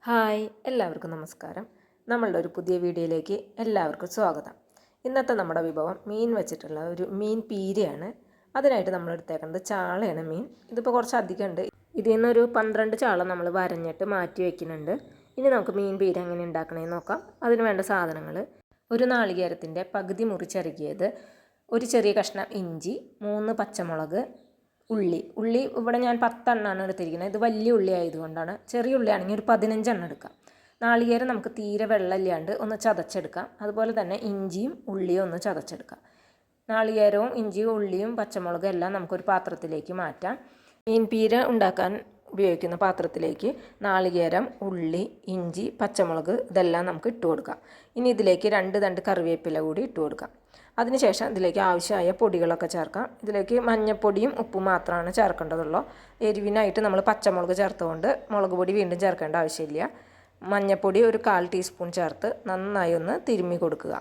Hi, എല്ലാവർക്കും നമസ്കാരം. നമ്മളുടെ ഒരു പുതിയ വീഡിയോയിലേക്ക് എല്ലാവർക്കും സ്വാഗതം. ഇന്നത്തെ നമ്മുടെ വിഭവം മീൻ വെച്ചിട്ടുള്ള ഒരു മീൻ പീരയാണ്. അതിനായിട്ട് നമ്മൾ എടുത്തേക്കുന്നത് ചാളയാണ് മീൻ. ഇതിപ്പോൾ കുറച്ച് അധികം ഉണ്ട്. ഇതിൽ നിന്നൊരു 12 ചാള നമ്മൾ വരഞ്ഞിട്ട് മാറ്റി വയ്ക്കുന്നുണ്ട്. ഇനി നമുക്ക് മീൻ പീര എങ്ങനെ ഉണ്ടാക്കണമെന്ന് നോക്കാം. അതിന് വേണ്ട സാധനങ്ങൾ: ഒരു നാളികേരത്തിൻ്റെ പകുതി മുറിച്ചരകിയത്, ഒരു ചെറിയ കഷ്ണം ഇഞ്ചി, 3 പച്ചമുളക്, ഉള്ളി ഇവിടെ ഞാൻ 10 എണ്ണമാണ് എടുത്തിരിക്കുന്നത്. ഇത് വലിയ ഉള്ളി ആയതുകൊണ്ടാണ്. ചെറിയ ഉള്ളി ആണെങ്കിൽ ഒരു 15 എണ്ണം എടുക്കാം. നാളികേരം നമുക്ക് തീരെ വെള്ളമില്ലാണ്ട് ഒന്ന് ചതച്ചെടുക്കാം. അതുപോലെ തന്നെ ഇഞ്ചിയും ഉള്ളിയും ഒന്ന് ചതച്ചെടുക്കാം. നാളികേരവും ഇഞ്ചിയും ഉള്ളിയും പച്ചമുളകും എല്ലാം നമുക്കൊരു പാത്രത്തിലേക്ക് മാറ്റാം. മീൻ പീര ഉണ്ടാക്കാൻ ഉപയോഗിക്കുന്ന പാത്രത്തിലേക്ക് നാളികേരം, ഉള്ളി, ഇഞ്ചി, പച്ചമുളക് ഇതെല്ലാം നമുക്ക് ഇട്ട് കൊടുക്കാം. ഇനി ഇതിലേക്ക് 2 തണ്ട് കറിവേപ്പില കൂടി ഇട്ട് കൊടുക്കാം. അതിനുശേഷം ഇതിലേക്ക് ആവശ്യമായ പൊടികളൊക്കെ ചേർക്കാം. ഇതിലേക്ക് മഞ്ഞൾപ്പൊടിയും ഉപ്പും മാത്രമാണ് ചേർക്കേണ്ടതുള്ളൂ. എരിവിനായിട്ട് നമ്മൾ പച്ചമുളക് ചേർത്തുകൊണ്ട് മുളക് പൊടി വീണ്ടും ചേർക്കേണ്ട ആവശ്യമില്ല. മഞ്ഞൾപ്പൊടി ഒരു 1/4 ടീസ്പൂൺ ചേർത്ത് നന്നായി ഒന്ന് തിരുമ്മി കൊടുക്കുക.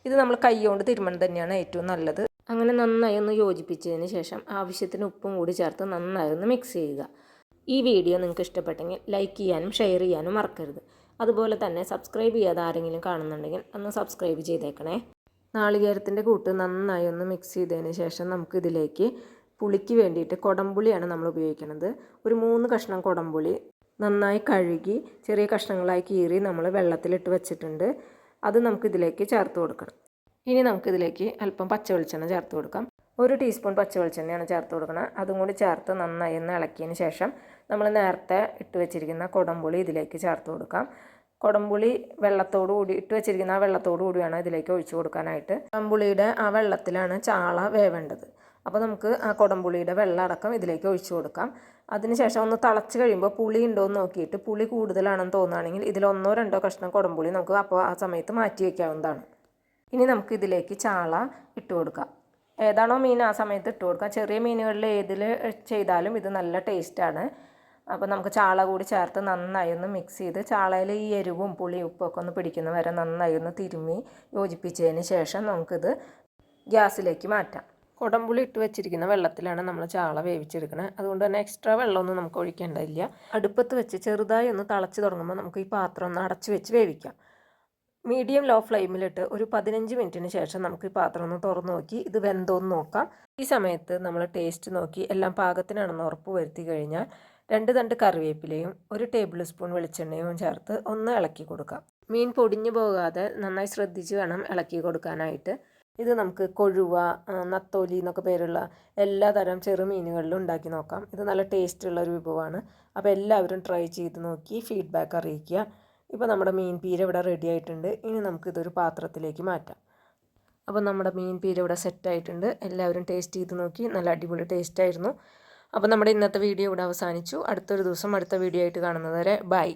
ഇത് നമ്മൾ കൈ കൊണ്ട് തിരുമ്മണം തന്നെയാണ് ഏറ്റവും നല്ലത്. അങ്ങനെ നന്നായി ഒന്ന് യോജിപ്പിച്ചതിന് ശേഷം ആവശ്യത്തിന് ഉപ്പും കൂടി ചേർത്ത് നന്നായി ഒന്ന് മിക്സ് ചെയ്യുക. ഈ വീഡിയോ നിങ്ങൾക്ക് ഇഷ്ടപ്പെട്ടെങ്കിൽ ലൈക്ക് ചെയ്യാനും ഷെയർ ചെയ്യാനും മറക്കരുത്. അതുപോലെ തന്നെ സബ്സ്ക്രൈബ് ചെയ്യാതെ ആരെങ്കിലും കാണുന്നുണ്ടെങ്കിൽ ഒന്ന് സബ്സ്ക്രൈബ് ചെയ്തേക്കണേ. നാളികേരത്തിൻ്റെ കൂട്ട് നന്നായി ഒന്ന് മിക്സ് ചെയ്തതിന് ശേഷം നമുക്കിതിലേക്ക് പുളിക്ക് വേണ്ടിയിട്ട് കുടംപുളിയാണ് നമ്മൾ ഉപയോഗിക്കുന്നത്. ഒരു 3 കഷ്ണം കുടംപുളി നന്നായി കഴുകി ചെറിയ കഷ്ണങ്ങളായി കീറി നമ്മൾ വെള്ളത്തിലിട്ട് വെച്ചിട്ടുണ്ട്. അത് നമുക്കിതിലേക്ക് ചേർത്ത് കൊടുക്കണം. ഇനി നമുക്കിതിലേക്ക് അല്പം പച്ചവെളിച്ചെണ്ണ ചേർത്ത് കൊടുക്കാം. 1 ടീസ്പൂൺ പച്ചവെളിച്ചെണ്ണയാണ് ചേർത്ത് കൊടുക്കുന്നത്. അതും കൂടി ചേർത്ത് നന്നായി ഒന്ന് ഇളക്കിയതിന് ശേഷം നമ്മൾ നേരത്തെ ഇട്ട് വെച്ചിരിക്കുന്ന കുടംപുളി ഇതിലേക്ക് ചേർത്ത് കൊടുക്കാം. കുടംപുളി വെള്ളത്തോടു കൂടി ഇട്ട് വെച്ചിരിക്കുന്ന ആ വെള്ളത്തോടു കൂടി വേണം ഇതിലേക്ക് ഒഴിച്ചു കൊടുക്കാനായിട്ട്. കുടംപുളിയുടെ ആ വെള്ളത്തിലാണ് ചാള വേവേണ്ടത്. അപ്പോൾ നമുക്ക് ആ കുടംപുളിയുടെ വെള്ളം അടക്കം ഇതിലേക്ക് ഒഴിച്ചു കൊടുക്കാം. അതിനുശേഷം ഒന്ന് തിളച്ച് കഴിയുമ്പോൾ പുളി ഉണ്ടോ എന്ന് നോക്കിയിട്ട് പുളി കൂടുതലാണെന്ന് തോന്നുകയാണെങ്കിൽ ഇതിൽ 1-2 കഷ്ണം കുടംപുളി നമുക്ക് അപ്പോൾ ആ സമയത്ത് മാറ്റി വയ്ക്കാവുന്നതാണ്. ഇനി നമുക്ക് ഇതിലേക്ക് ചാള ഇട്ട് കൊടുക്കാം. ഏതാണോ മീൻ ആ സമയത്ത് ഇട്ട് കൊടുക്കാം. ചെറിയ മീനുകളിൽ ഏതിൽ ചെയ്താലും ഇത് നല്ല ടേസ്റ്റാണ്. അപ്പോൾ നമുക്ക് ചാള കൂടി ചേർത്ത് നന്നായി ഒന്ന് മിക്സ് ചെയ്ത് ചാളയിൽ ഈ എരിവും പുളിയും ഉപ്പൊക്കെ ഒന്ന് പിടിക്കുന്ന വരെ നന്നായി ഒന്ന് തിരുമ്മി യോജിപ്പിച്ചതിന് ശേഷം നമുക്കിത് ഗ്യാസിലേക്ക് മാറ്റാം. കുടംപുളി ഇട്ട് വെച്ചിരിക്കുന്ന വെള്ളത്തിലാണ് നമ്മൾ ചാള വേവിച്ചെടുക്കുന്നത്. അതുകൊണ്ട് തന്നെ എക്സ്ട്രാ വെള്ളമൊന്നും നമുക്ക് ഒഴിക്കേണ്ടതില്ല. അടുപ്പത്ത് വെച്ച് ചെറുതായി ഒന്ന് തിളച്ച് തുടങ്ങുമ്പോൾ നമുക്ക് ഈ പാത്രം ഒന്ന് അടച്ച് വെച്ച് വേവിക്കാം. മീഡിയം ലോ ഫ്ലെയിമിലിട്ട് ഒരു 15 മിനിറ്റിന് ശേഷം നമുക്ക് ഈ പാത്രം ഒന്ന് തുറന്ന് നോക്കി ഇത് വെന്തോന്ന് നോക്കാം. ഈ സമയത്ത് നമ്മൾ ടേസ്റ്റ് നോക്കി എല്ലാം പാകത്തിനാണെന്ന് ഉറപ്പ് വരുത്തി കഴിഞ്ഞാൽ 2 തണ്ട് കറിവേപ്പിലയും 1 ടേബിൾ സ്പൂൺ വെളിച്ചെണ്ണയും ചേർത്ത് ഒന്ന് ഇളക്കി കൊടുക്കാം. മീൻ പൊടിഞ്ഞു പോകാതെ നന്നായി ശ്രദ്ധിച്ച് വേണം ഇളക്കി കൊടുക്കാനായിട്ട്. ഇത് നമുക്ക് കൊഴുവ, നത്തോലി എന്നൊക്കെ പേരുള്ള എല്ലാ തരം ചെറുമീനുകളിലും ഉണ്ടാക്കി നോക്കാം. ഇത് നല്ല ടേസ്റ്റുള്ള ഒരു വിഭവമാണ്. അപ്പോൾ എല്ലാവരും ട്രൈ ചെയ്ത് നോക്കി ഫീഡ്ബാക്ക് അറിയിക്കുക. ഇപ്പോൾ നമ്മുടെ മീൻ പീര ഇവിടെ റെഡി ആയിട്ടുണ്ട്. ഇനി നമുക്കിതൊരു പാത്രത്തിലേക്ക് മാറ്റാം. അപ്പോൾ നമ്മുടെ മീൻ പീര ഇവിടെ സെറ്റായിട്ടുണ്ട്. എല്ലാവരും ടേസ്റ്റ് ചെയ്ത് നോക്കി. നല്ല അടിപൊളി ടേസ്റ്റായിരുന്നു. അപ്പോൾ നമ്മുടെ ഇന്നത്തെ വീഡിയോ ഇവിടെ അവസാനിച്ചു. അടുത്തൊരു ദിവസം അടുത്ത വീഡിയോ ആയിട്ട് കാണുന്നത് വരെ ബൈ.